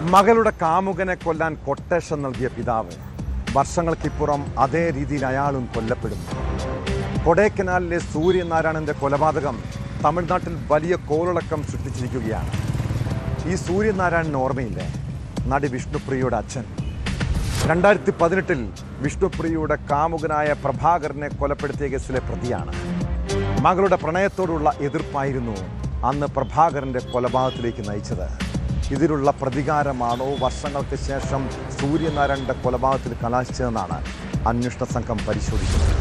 മകളുടെ കാമുകനെ കൊല്ലാൻ കൊട്ടേഷൻ നൽകിയ പിതാവ് വർഷങ്ങൾക്കിപ്പുറം അതേ രീതിയിൽ അയാളും കൊല്ലപ്പെടുന്നു. കൊടൈക്കനാലിലെ സൂര്യനാരായണന്റെ കൊലപാതകം തമിഴ്നാട്ടിൽ വലിയ കോളിളക്കം സൃഷ്ടിച്ചിരിക്കുകയാണ്. ഈ സൂര്യനാരായണൻ ഓർമ്മയില്ലേ? നടി വിഷ്ണുപ്രിയയുടെ അച്ഛൻ 2018 വിഷ്ണുപ്രിയയുടെ കാമുകനായ പ്രഭാകരനെ കൊലപ്പെടുത്തിയ കേസിലെ പ്രതിയാണ്. മകളുടെ പ്രണയത്തോടുള്ള എതിർപ്പായിരുന്നു അന്ന് പ്രഭാകരന്റെ കൊലപാതകത്തിലേക്ക് നയിച്ചത്. ഇതിലുള്ള പ്രതികാരമാണോ വർഷങ്ങൾക്ക് ശേഷം സൂര്യനാരായണന്റെ കൊലപാതകത്തിൽ കലാശിച്ചതെന്നാണ് അന്വേഷണ സംഘം പരിശോധിക്കുന്നത്.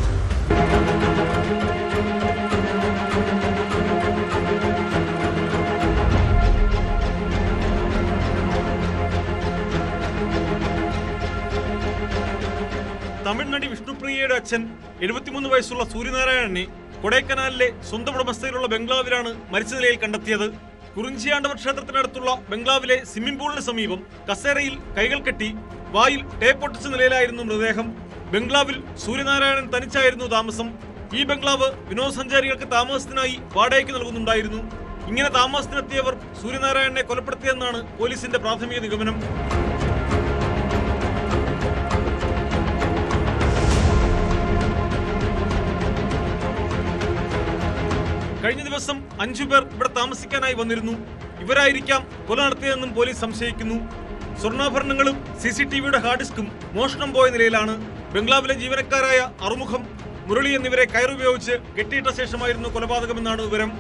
തമിഴ്നാട് വിഷ്ണുപ്രിയയുടെ അച്ഛൻ 73 വയസ്സുള്ള സൂര്യനാരായണനെ കൊടൈക്കനാലിലെ സ്വന്തം ഉടമസ്ഥയിലുള്ള ബംഗ്ലാവിലാണ് മരിച്ച നിലയിൽ കണ്ടെത്തിയത്. കുറിഞ്ചിയാണ്ടവർ ക്ഷേത്രത്തിനടുത്തുള്ള ബംഗ്ലാവിലെ സ്വിമ്മിംഗ് പൂളിന് സമീപം കസേരയിൽ കൈകൾ കെട്ടി വായിൽ ടേപ്പ് ഒട്ടിച്ച നിലയിലായിരുന്നു മൃതദേഹം. ബംഗ്ലാവിൽ സൂര്യനാരായണൻ തനിച്ചായിരുന്നു താമസം. ഈ ബംഗ്ലാവ് വിനോദസഞ്ചാരികൾക്ക് താമസത്തിനായി വാടകയ്ക്ക് നൽകുന്നുണ്ടായിരുന്നു. ഇങ്ങനെ താമസത്തിനെത്തിയവർ സൂര്യനാരായണനെ കൊലപ്പെടുത്തിയെന്നാണ് പോലീസിന്റെ പ്രാഥമിക നിഗമനം. കഴിഞ്ഞ ദിവസം 5 പേർ ഇവിടെ താമസിക്കാനായി വന്നിരുന്നു. ഇവരായിരിക്കാം കൊല നടത്തിയതെന്നും പോലീസ് സംശയിക്കുന്നു. സ്വർണ്ണാഭരണങ്ങളും CCTVയുടെ ഹാർഡ് ഡിസ്കും മോഷണം പോയ നിലയിലാണ്. ബംഗ്ലാവിലെ ജീവനക്കാരായ അറുമുഖം, മുരളി എന്നിവരെ കയറുപയോഗിച്ച് കെട്ടിയിട്ട ശേഷമായിരുന്നു കൊലപാതകമെന്നാണ് വിവരം.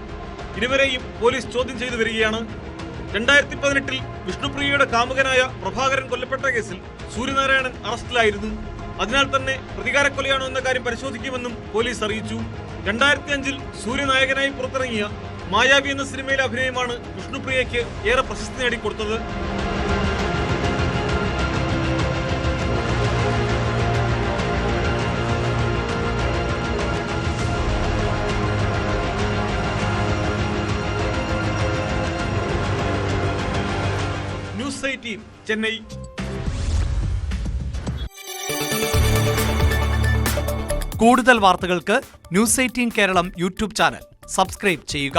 ഇരുവരെയും പോലീസ് ചോദ്യം ചെയ്തു വരികയാണ്. 2018 വിഷ്ണുപ്രിയയുടെ കാമുകനായ പ്രഭാകരൻ കൊല്ലപ്പെട്ട കേസിൽ സൂര്യനാരായണൻ അറസ്റ്റിലായിരുന്നു. അതിനാൽ തന്നെ പ്രതികാരക്കൊലയാണോ എന്ന കാര്യം പരിശോധിക്കുമെന്നും പോലീസ് അറിയിച്ചു. 2005 സൂര്യനായകനായി പുറത്തിറങ്ങിയ മായാവി എന്ന സിനിമയിലെ അഭിനയമാണ് വിഷ്ണുപ്രിയയ്ക്ക് ഏറെ പ്രശസ്തി നേടിക്കൊടുത്തത്. ന്യൂസ് 18 ചെന്നൈ. കൂടുതൽ വാർത്തകൾക്ക് news 18 Keralam YouTube channel subscribe ചെയ്യുക.